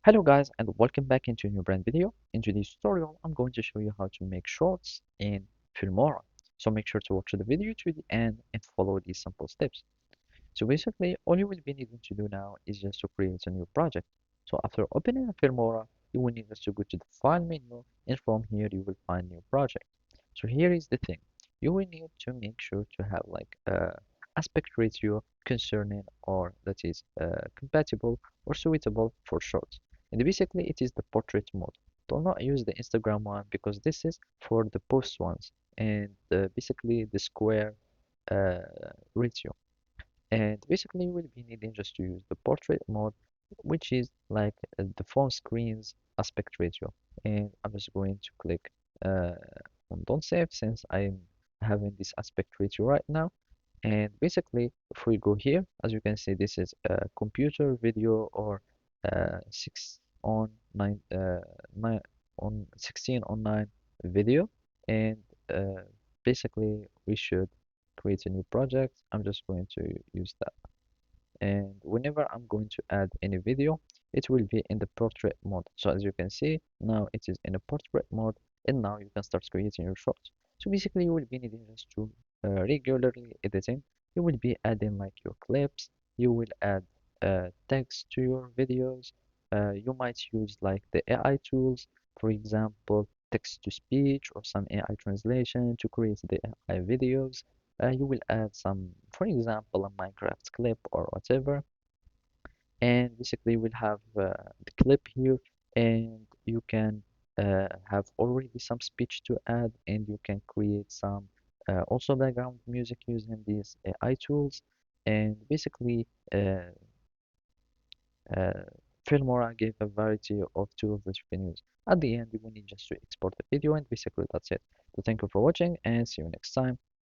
Hello guys and welcome back into a new brand video. In today's tutorial, I'm going to show you how to make shorts in Filmora. So make sure to watch the video to the end and follow these simple steps. So basically, all you will be needing to do now is just to create a new project. So after opening Filmora, you will need just to go to the file menu and from here you will find new project. So here is the thing. You will need to make sure to have like aspect ratio concerning or that is compatible or suitable for shorts. And basically it is the portrait mode. Do not use the Instagram one because this is for the post ones and basically the square uh, ratio. And basically you will be needing just to use the portrait mode, which is like the phone screen's aspect ratio. And I'm just going to click uh, on don't save since I'm having this aspect ratio right now. And basically if we go here, as you can see, this is a computer video or 6 on 9 9 on 16 on 9 video. And uh, basically we should create a new project. I'm just going to use that. And whenever I'm going to add any video, it will be in the portrait mode. So as you can see, now it is in a portrait mode, and now you can start creating your shorts. So basically, you will be needing just to regularly editing. You will be adding like your clips. You will add text to your videos. You might use like the AI tools, for example, text to speech or some AI translation to create the AI videos. You will add some, for example, a Minecraft clip or whatever, and basically we'll have the clip here, and you can have already some speech to add, and you can create some also background music using these AI tools, and basically uh, Filmora gave a variety of tools that you can use. At the end, you will need just to export the video, and basically that's it. So thank you for watching, and see you next time.